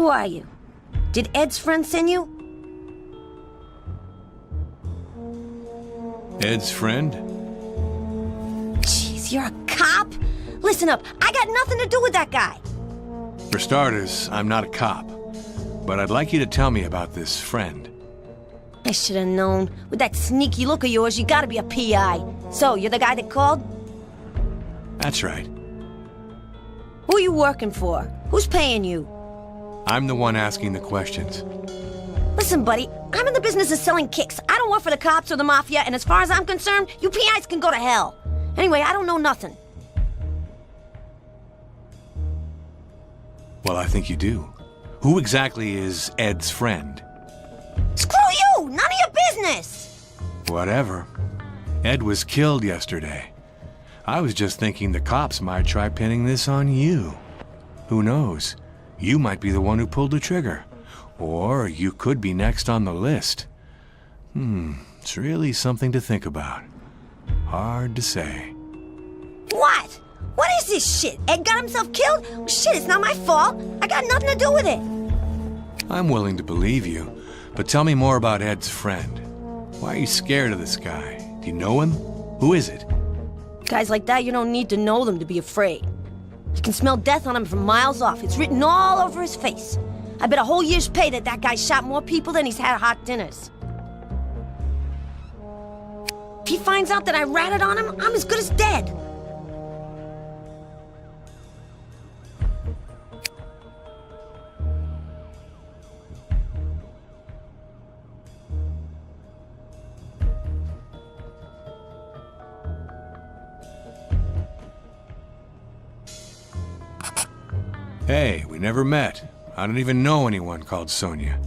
Who are you? Did Ed's friend send you? Ed's friend? Jeez, you're a cop? Listen up, I got nothing to do with that guy. For starters, I'm not a cop. But I'd like you to tell me about this friend. I should have known. With that sneaky look of yours, you gotta be a PI. So, you're the guy that called? That's right. Who are you working for? Who's paying you? I'm the one asking the questions. Listen, buddy, I'm in the business of selling kicks. I don't work for the cops or the mafia, and as far as I'm concerned, you PIs can go to hell. Anyway, I don't know nothing. Well, I think you do. Who exactly is Ed's friend? Screw you! None of your business! Whatever. Ed was killed yesterday. I was just thinking the cops might try pinning this on you. Who knows? You might be the one who pulled the trigger. Or you could be next on the list. It's really something to think about. Hard to say. What? What is this shit? Ed got himself killed? Shit, it's not my fault. I got nothing to do with it. I'm willing to believe you, but tell me more about Ed's friend. Why are you scared of this guy? Do you know him? Who is it? Guys like that, you don't need to know them to be afraid. You can smell death on him from miles off. It's written all over his face. I bet a whole year's pay that guy shot more people than he's had hot dinners. If he finds out that I ratted on him, I'm as good as dead. Hey, we never met. I don't even know anyone called Sonia.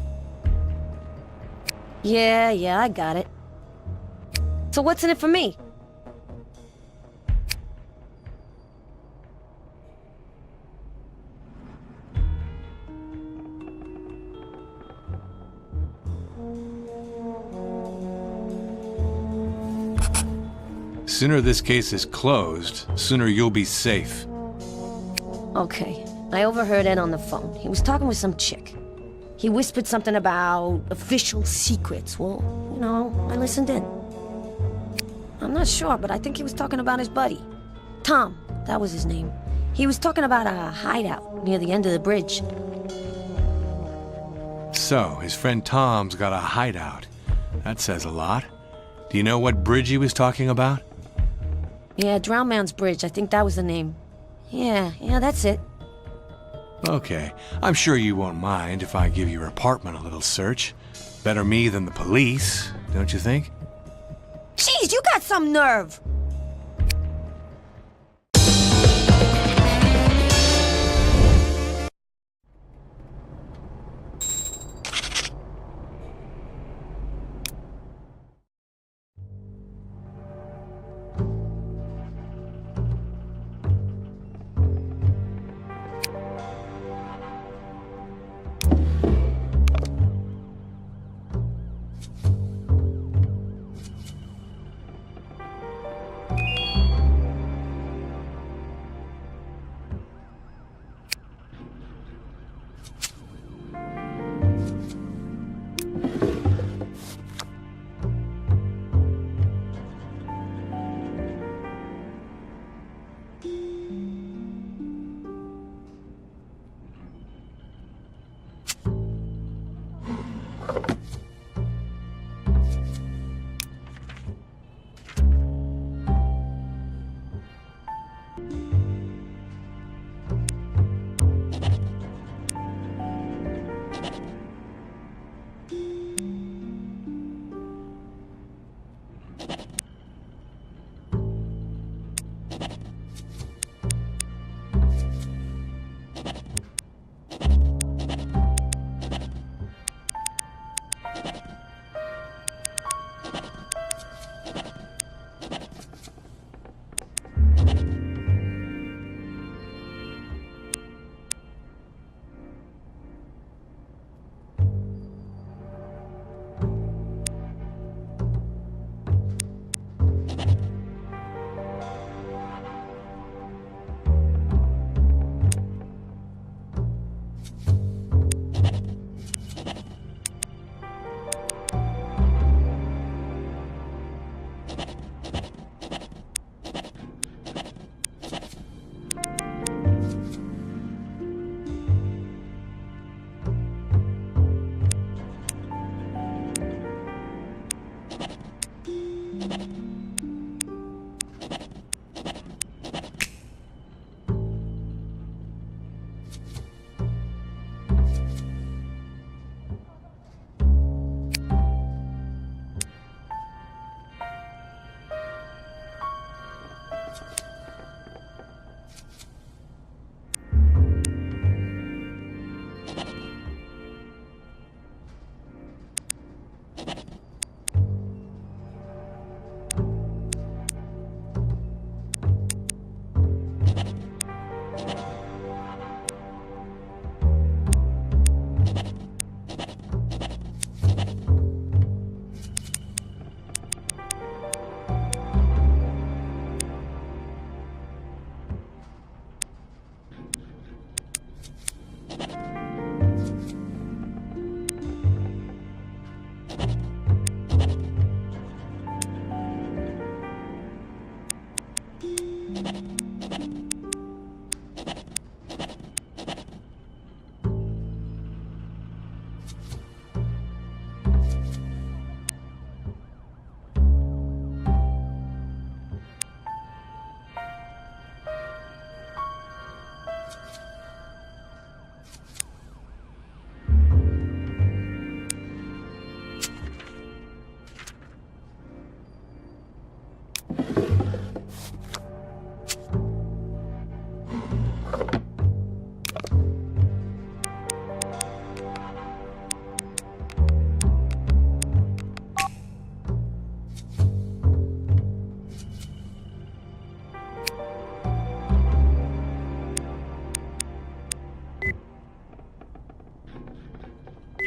Yeah, I got it. So what's in it for me? Sooner this case is closed, sooner you'll be safe. Okay. I overheard Ed on the phone. He was talking with some chick. He whispered something about official secrets. Well, you know, I listened in. I'm not sure, but I think he was talking about his buddy. Tom, that was his name. He was talking about a hideout near the end of the bridge. So, his friend Tom's got a hideout. That says a lot. Do you know what bridge he was talking about? Yeah, Drown Man's Bridge. I think that was the name. Yeah, that's it. Okay, I'm sure you won't mind if I give your apartment a little search. Better me than the police, don't you think? Jeez, you got some nerve!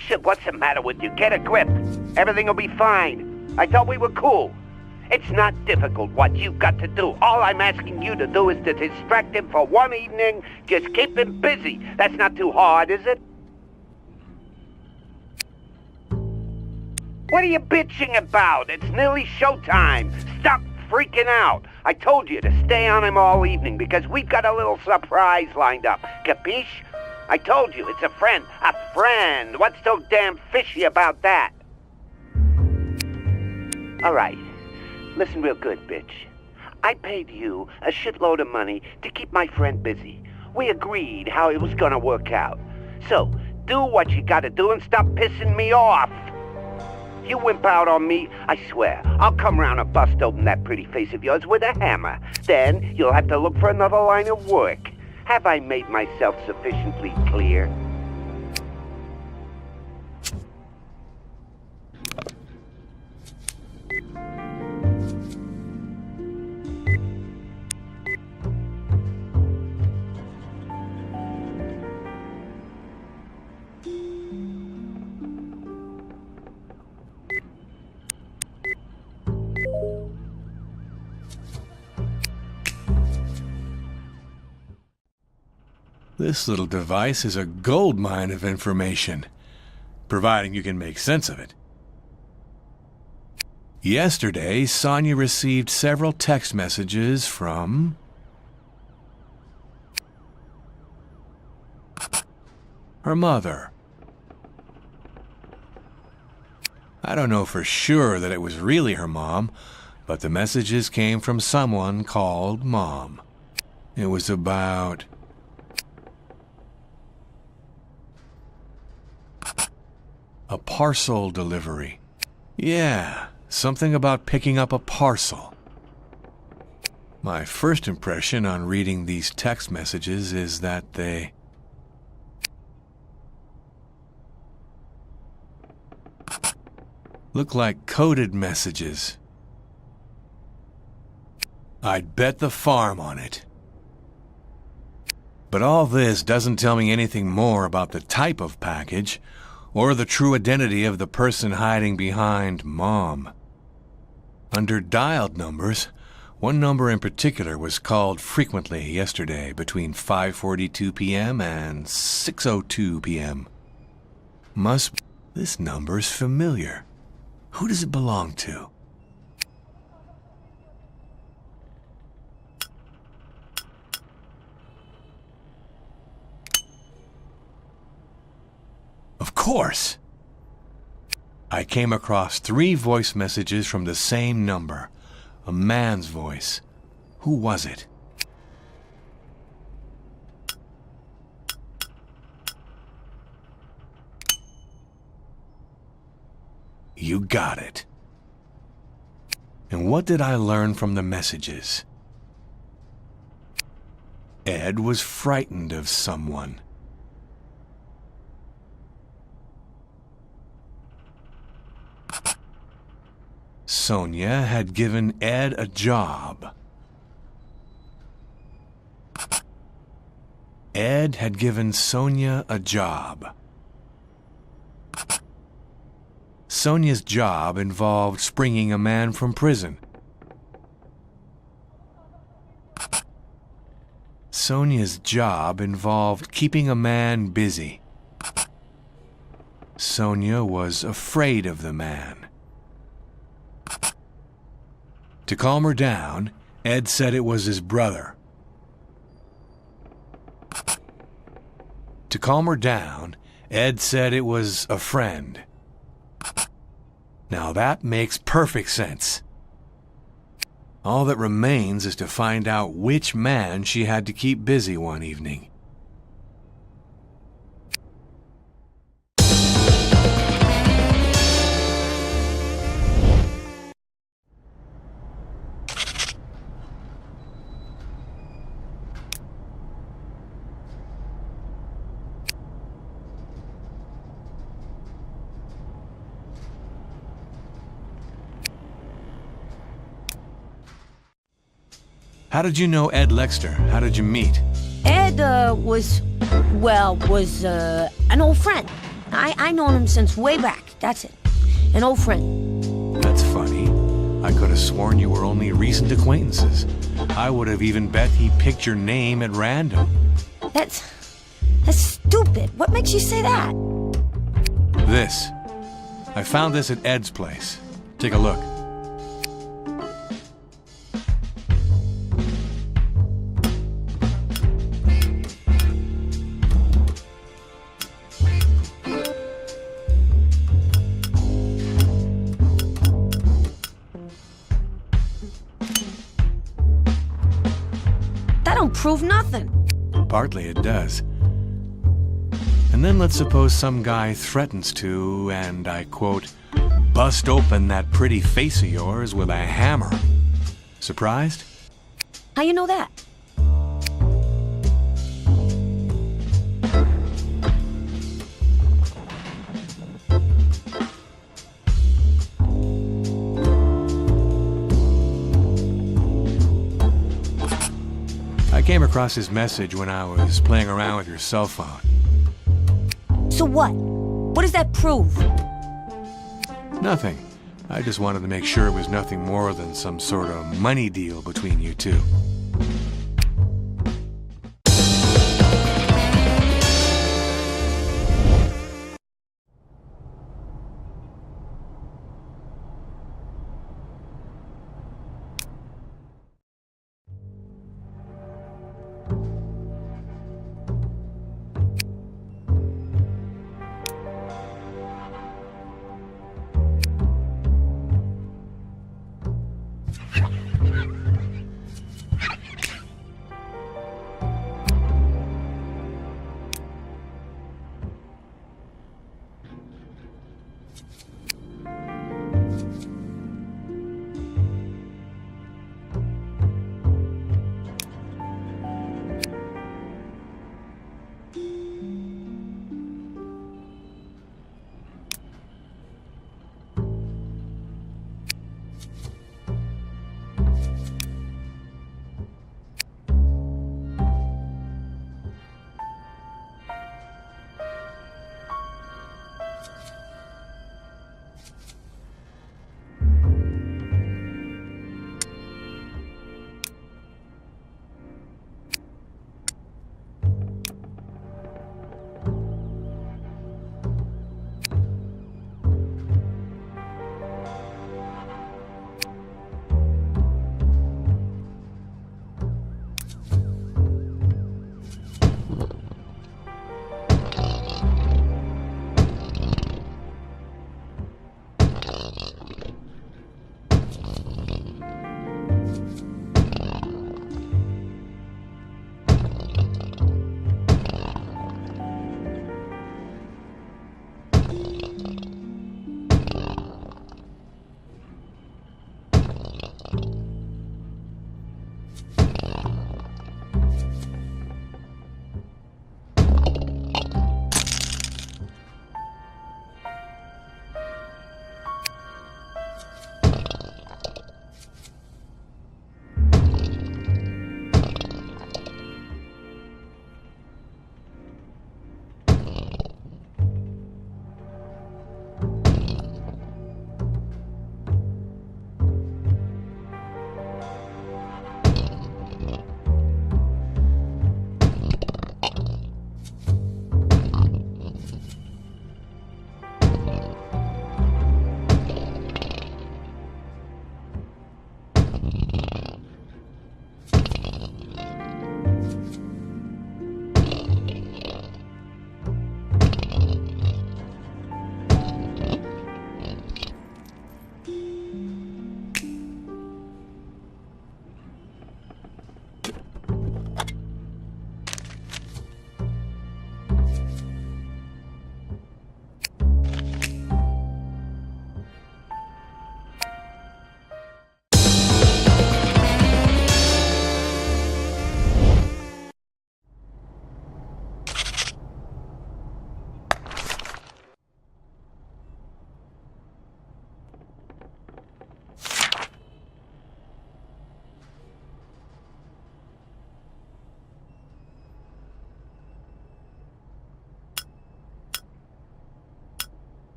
Shit, what's the matter with you? Get a grip. Everything will be fine. I thought we were cool. It's not difficult what you've got to do. All I'm asking you to do is to distract him for one evening. Just keep him busy. That's not too hard, is it? What are you bitching about? It's nearly showtime. Stop freaking out. I told you to stay on him all evening because we've got a little surprise lined up. Capiche? I told you, it's a friend. A friend. What's so damn fishy about that? All right. Listen real good, bitch. I paid you a shitload of money to keep my friend busy. We agreed how it was gonna work out. So, do what you gotta do and stop pissing me off. You wimp out on me, I swear, I'll come round and bust open that pretty face of yours with a hammer. Then you'll have to look for another line of work. Have I made myself sufficiently clear? This little device is a goldmine of information, providing you can make sense of it. Yesterday, Sonia received several text messages from her mother. I don't know for sure that it was really her mom, but the messages came from someone called Mom. It was about a parcel delivery. Yeah, something about picking up a parcel. My first impression on reading these text messages is that they look like coded messages. I'd bet the farm on it. But all this doesn't tell me anything more about the type of package or the true identity of the person hiding behind Mom. Under dialed numbers, one number in particular was called frequently yesterday between 5:42 p.m. and 6:02 p.m. This number's familiar. Who does it belong to? Of course! I came across 3 voice messages from the same number. A man's voice. Who was it? You got it. And what did I learn from the messages? Ed was frightened of someone. Sonia had given Ed a job. Ed had given Sonia a job. Sonia's job involved springing a man from prison. Sonia's job involved keeping a man busy. Sonia was afraid of the man. To calm her down, Ed said it was his brother. To calm her down, Ed said it was a friend. Now that makes perfect sense. All that remains is to find out which man she had to keep busy one evening. How did you know Ed Lexter? How did you meet? Ed, was Well, was, an old friend. I known him since way back, that's it. An old friend. That's funny. I could have sworn you were only recent acquaintances. I would have even bet he picked your name at random. That's stupid. What makes you say that? This. I found this at Ed's place. Take a look. That don't prove nothing. Partly it does. And then let's suppose some guy threatens to, and I quote, bust open that pretty face of yours with a hammer. Surprised? How you know that? I came across his message when I was playing around with your cell phone. So what? What does that prove? Nothing. I just wanted to make sure it was nothing more than some sort of money deal between you two.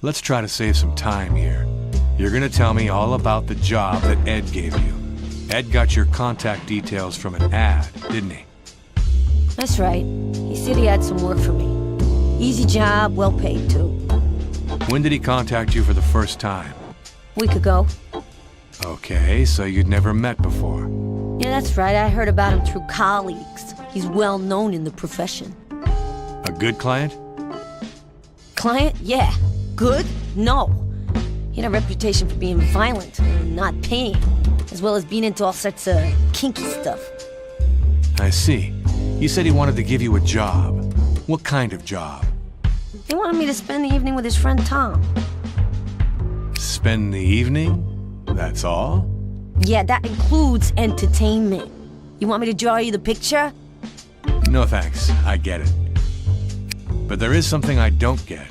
let's try to save some time here. You're gonna tell me all about the job that Ed gave you. Ed got your contact details from an ad, didn't he? That's right. He said he had some work for me. Easy job, well paid too. When did he contact you for the first time? Week ago. Okay, so you'd never met before. Yeah, that's right. I heard about him through colleagues. He's well known in the profession. A good client? Client? Yeah. Good? No. He had a reputation for being violent and not paying, as well as being into all sorts of kinky stuff. I see. You said he wanted to give you a job. What kind of job? He wanted me to spend the evening with his friend Tom. Spend the evening? That's all? Yeah, that includes entertainment. You want me to draw you the picture? No thanks, I get it. But there is something I don't get.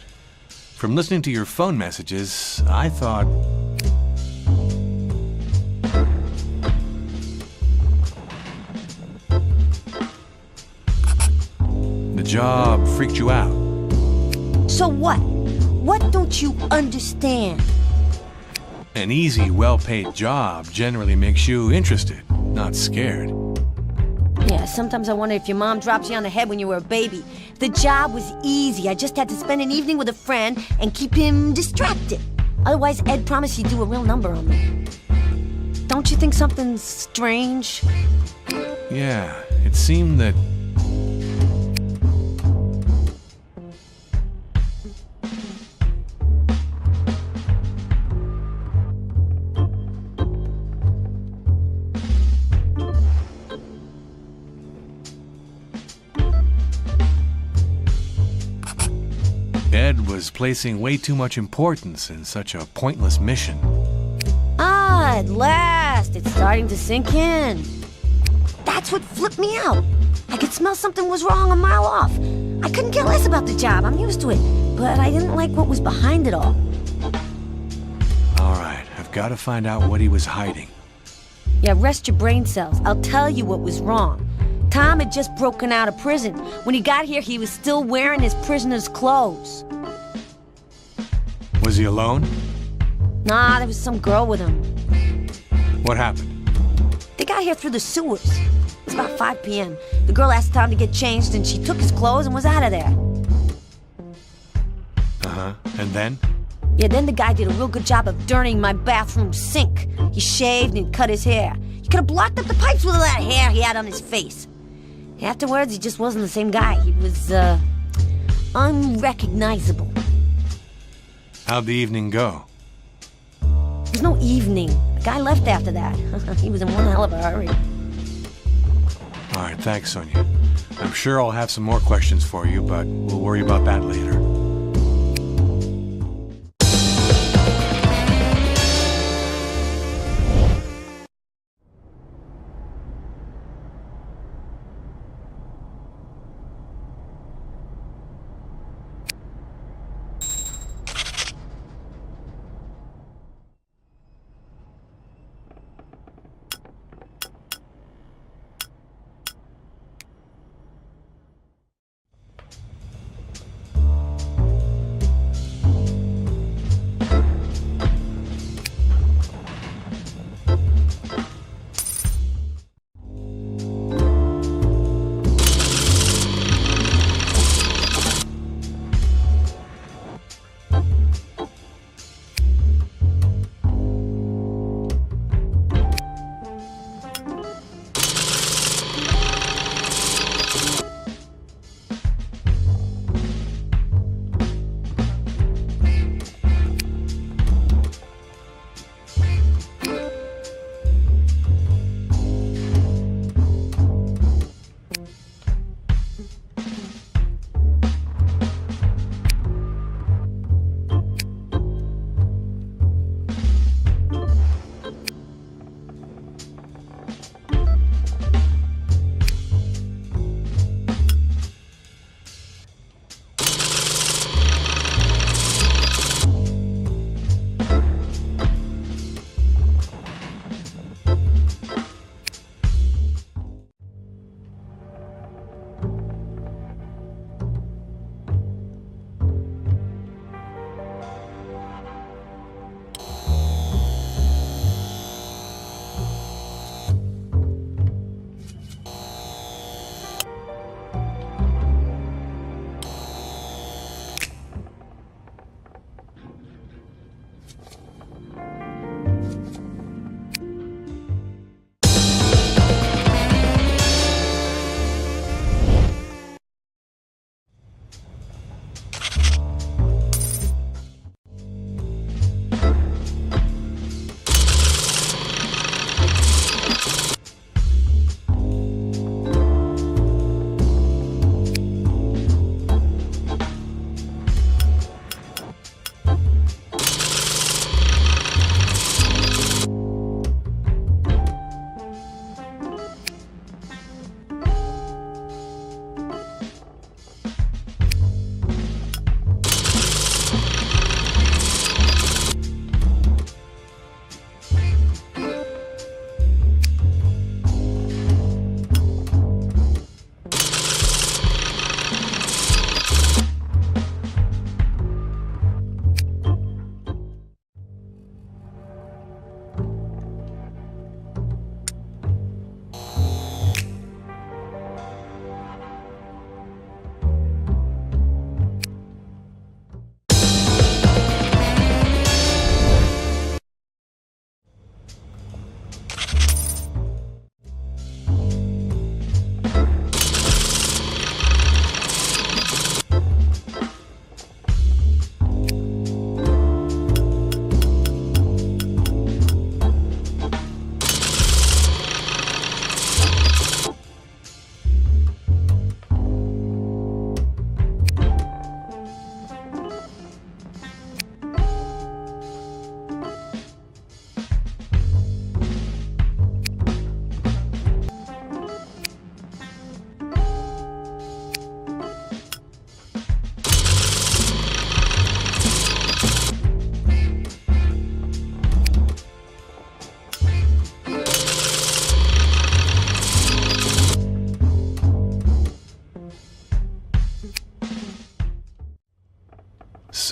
From listening to your phone messages, I thought... the job freaked you out. So what? What don't you understand? An easy, well-paid job generally makes you interested, not scared. Yeah, sometimes I wonder if your mom dropped you on the head when you were a baby. The job was easy. I just had to spend an evening with a friend and keep him distracted. Otherwise, Ed promised he'd do a real number on me. Don't you think something's strange? Yeah, it seemed that... Ed was placing way too much importance in such a pointless mission. Ah, at last, it's starting to sink in. That's what flipped me out. I could smell something was wrong a mile off. I couldn't care less about the job, I'm used to it. But I didn't like what was behind it all. All right, I've got to find out what he was hiding. Yeah, rest your brain cells. I'll tell you what was wrong. Tom had just broken out of prison. When he got here, he was still wearing his prisoner's clothes. Was he alone? Nah, there was some girl with him. What happened? They got here through the sewers. It was about 5 p.m. The girl asked Tom to get changed, and she took his clothes and was out of there. Uh-huh. And then? Yeah, then the guy did a real good job of dirtying my bathroom sink. He shaved and cut his hair. He could have blocked up the pipes with all that hair he had on his face. Afterwards, he just wasn't the same guy. He was, unrecognizable. How'd the evening go? There was no evening. The guy left after that. He was in one hell of a hurry. All right, thanks, Sonia. I'm sure I'll have some more questions for you, but we'll worry about that later.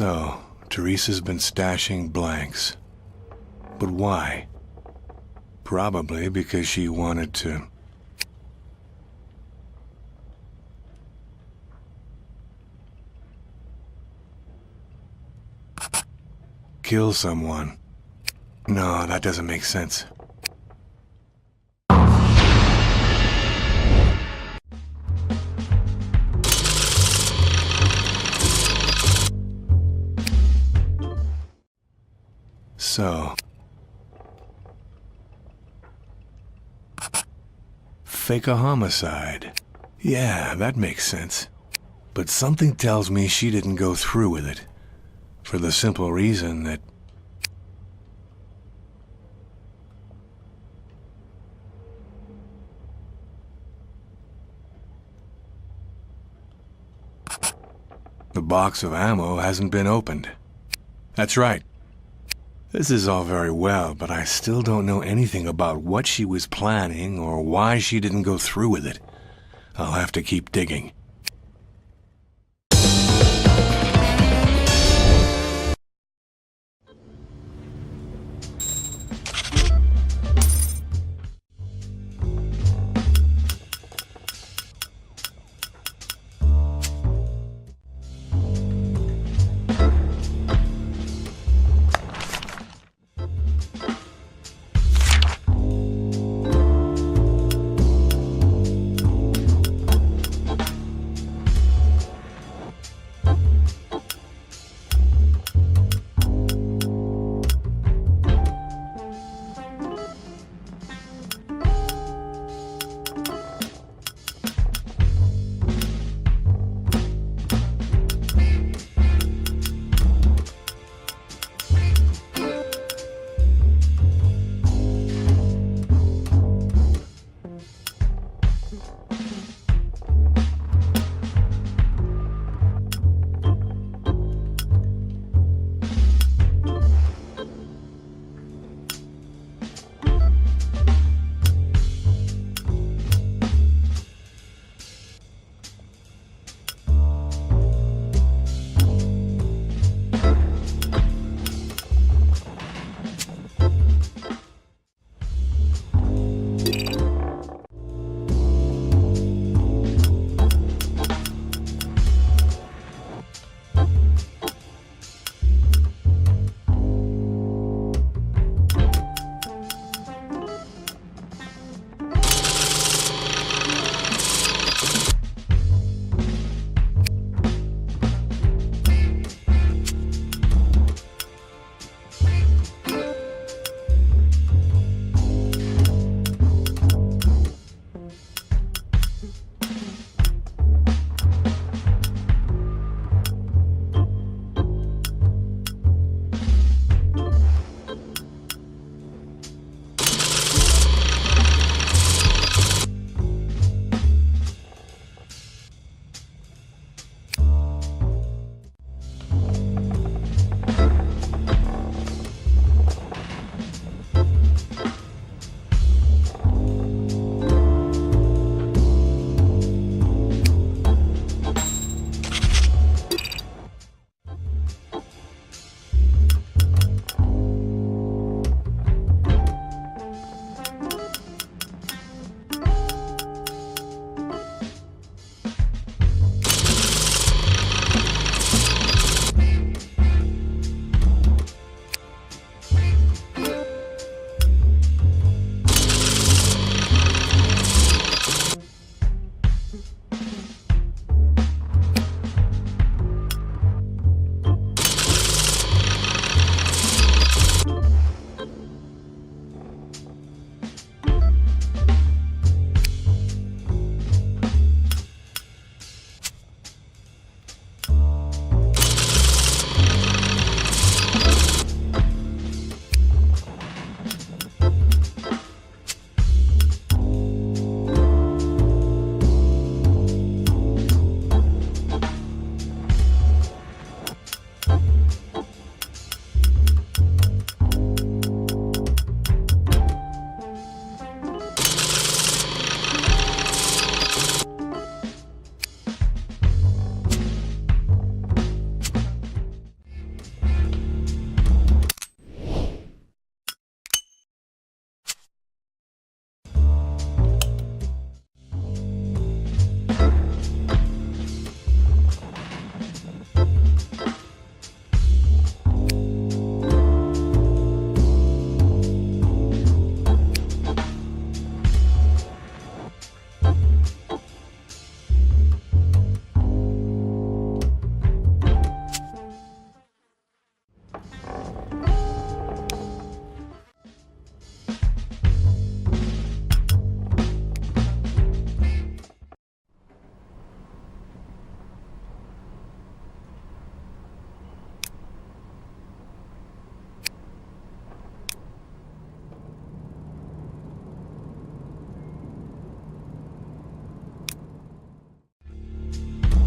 So, Teresa's been stashing blanks. But why? Probably because she wanted to... kill someone. No, that doesn't make sense. So... fake a homicide. Yeah, that makes sense. But something tells me she didn't go through with it. For the simple reason that... the box of ammo hasn't been opened. That's right. This is all very well, but I still don't know anything about what she was planning or why she didn't go through with it. I'll have to keep digging.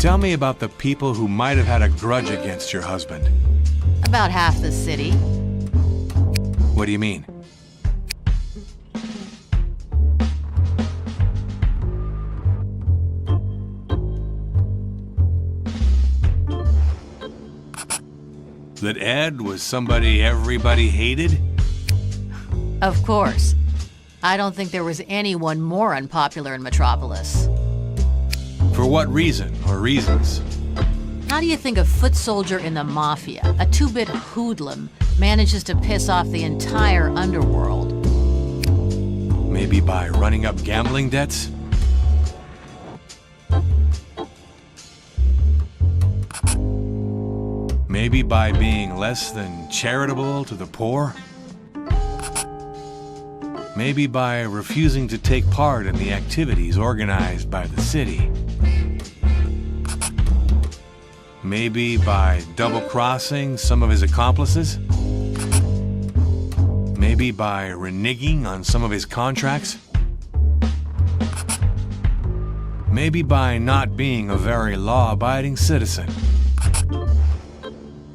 Tell me about the people who might have had a grudge against your husband. About half the city. What do you mean? That Ed was somebody everybody hated? Of course. I don't think there was anyone more unpopular in Metropolis. For what reason or reasons? How do you think a foot soldier in the Mafia, a two-bit hoodlum, manages to piss off the entire underworld? Maybe by running up gambling debts? Maybe by being less than charitable to the poor? Maybe by refusing to take part in the activities organized by the city? Maybe by double-crossing some of his accomplices? Maybe by reneging on some of his contracts? Maybe by not being a very law-abiding citizen?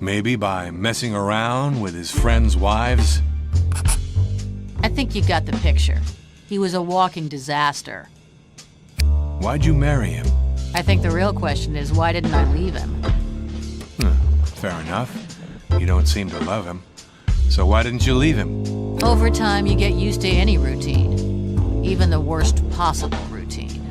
Maybe by messing around with his friends' wives? I think you got the picture. He was a walking disaster. Why'd you marry him? I think the real question is, why didn't I leave him? Fair enough. You don't seem to love him. So why didn't you leave him? Over time, you get used to any routine, even the worst possible routine.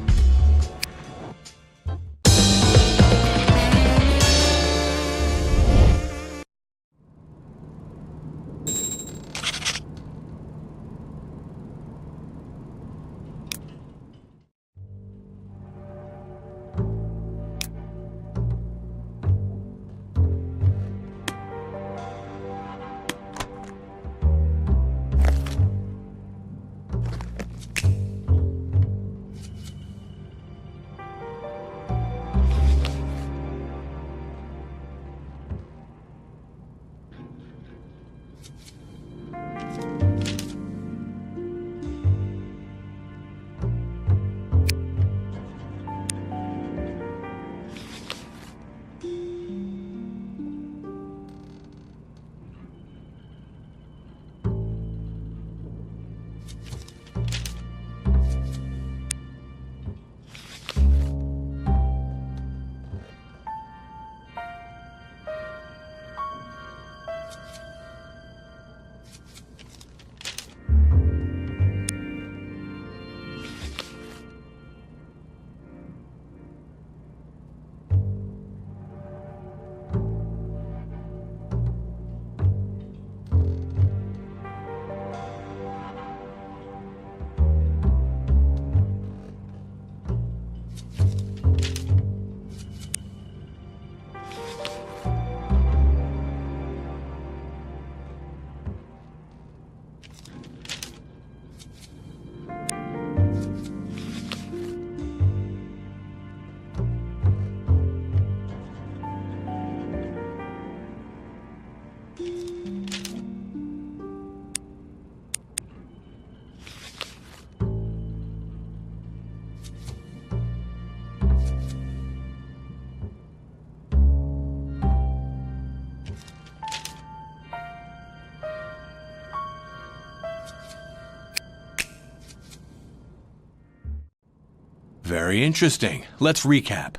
Very interesting. Let's recap.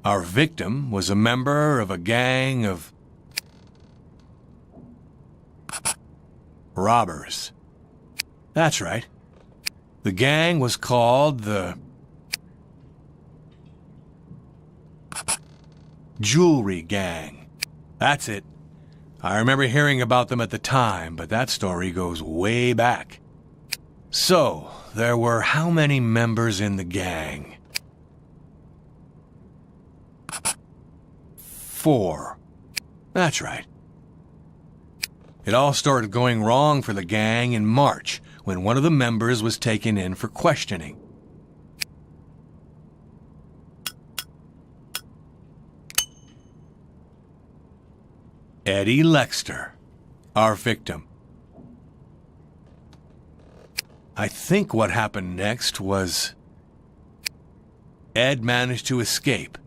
Our victim was a member of a gang of robbers. That's right. The gang was called the Jewelry Gang. That's it. I remember hearing about them at the time, but that story goes way back. So, there were how many members in the gang? 4. That's right. It all started going wrong for the gang in March, when one of the members was taken in for questioning. Eddie Lexter, our victim. I think what happened next was Ed managed to escape,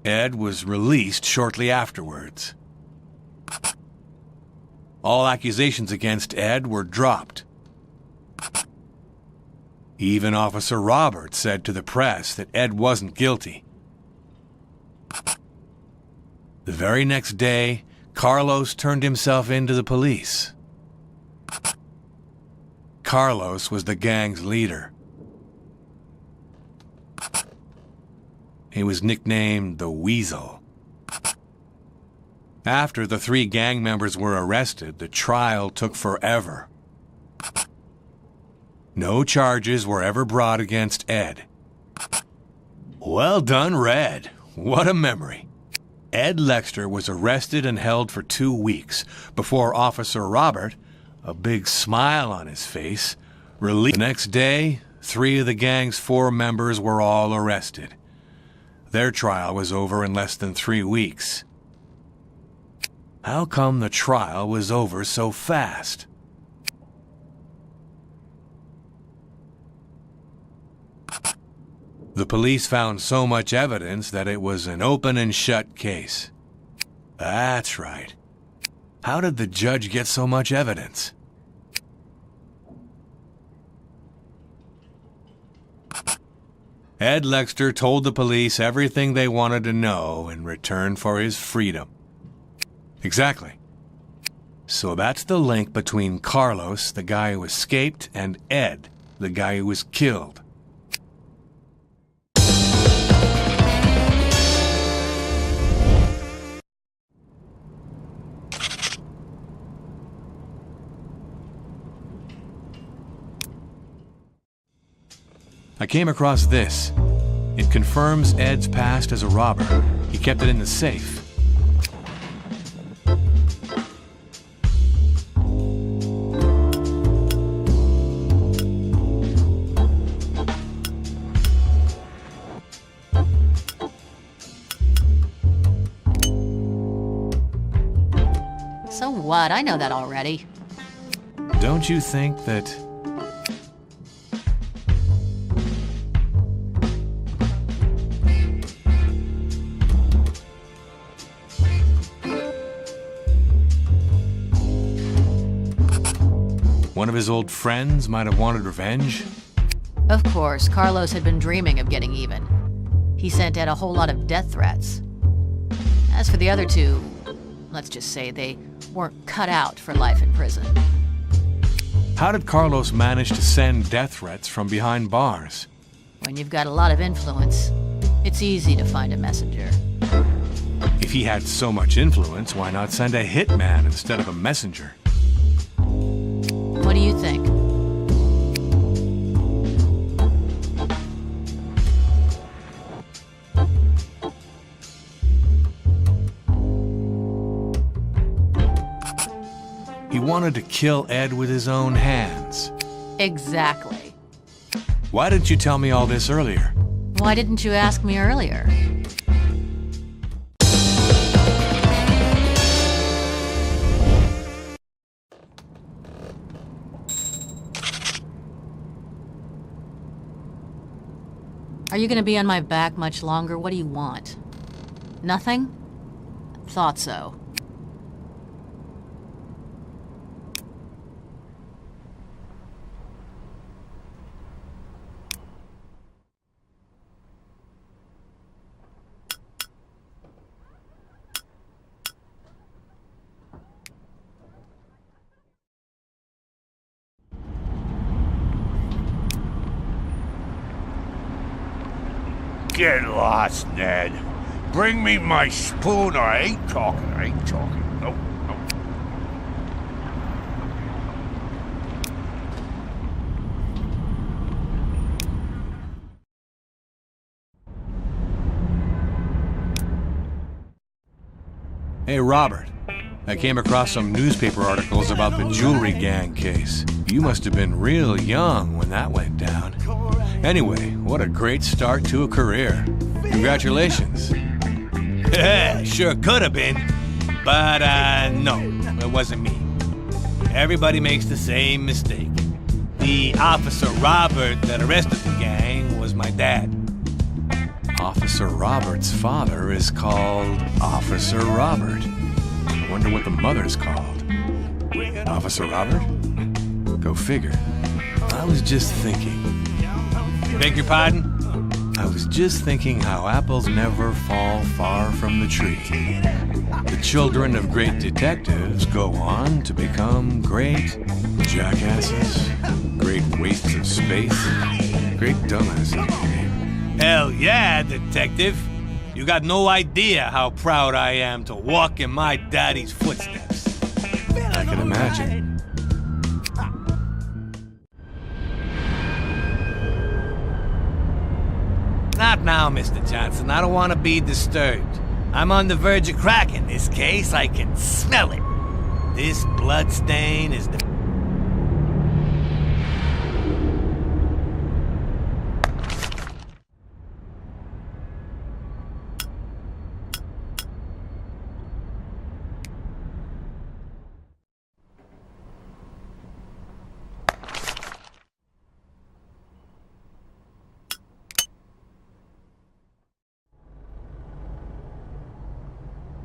Ed was released shortly afterwards. All accusations against Ed were dropped. Even Officer Robert said to the press that Ed wasn't guilty. The very next day, Carlos turned himself in to the police. Carlos was the gang's leader. He was nicknamed the Weasel. After the 3 gang members were arrested, the trial took forever. No charges were ever brought against Ed. Well done, Red. What a memory. Ed Lexter was arrested and held for 2 weeks before Officer Robert, a big smile on his face, released. The next day, 3 of the gang's 4 members were all arrested. Their trial was over in less than 3 weeks. How come the trial was over so fast? The police found so much evidence that it was an open and shut case. That's right. How did the judge get so much evidence? Ed Lexter told the police everything they wanted to know in return for his freedom. Exactly. So that's the link between Carlos, the guy who escaped, and Ed, the guy who was killed. I came across this. It confirms Ed's past as a robber. He kept it in the safe. So what? I know that already. Don't you think that... one of his old friends might have wanted revenge? Of course, Carlos had been dreaming of getting even. He sent Ed a whole lot of death threats. As for the other 2, let's just say they weren't cut out for life in prison. How did Carlos manage to send death threats from behind bars? When you've got a lot of influence, it's easy to find a messenger. If he had so much influence, why not send a hitman instead of a messenger? What do you think? He wanted to kill Ed with his own hands. Exactly. Why didn't you tell me all this earlier? Why didn't you ask me earlier? Are you going to be on my back much longer? What do you want? Nothing? Thought so. Get lost, Ned. Bring me my spoon or I ain't talking. No. Hey, Robert. I came across some newspaper articles about the jewelry gang case. You must have been real young when that went down. Anyway, what a great start to a career. Congratulations. Sure could have been, but no, it wasn't me. Everybody makes the same mistake. The Officer Robert that arrested the gang was my dad. Officer Robert's father is called Officer Robert. I wonder what the mother's called. Officer Robert? Go figure. I was just thinking. Beg your pardon? I was just thinking how apples never fall far from the tree. The children of great detectives go on to become great jackasses, great wastes of space, great dumbasses. Hell yeah, detective. You got no idea how proud I am to walk in my daddy's footsteps. I can imagine. Not now, Mr. Johnson. I don't want to be disturbed. I'm on the verge of cracking this case. I can smell it. This bloodstain is the...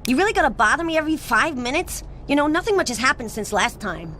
You really gotta bother me every 5 minutes? You know, nothing much has happened since last time.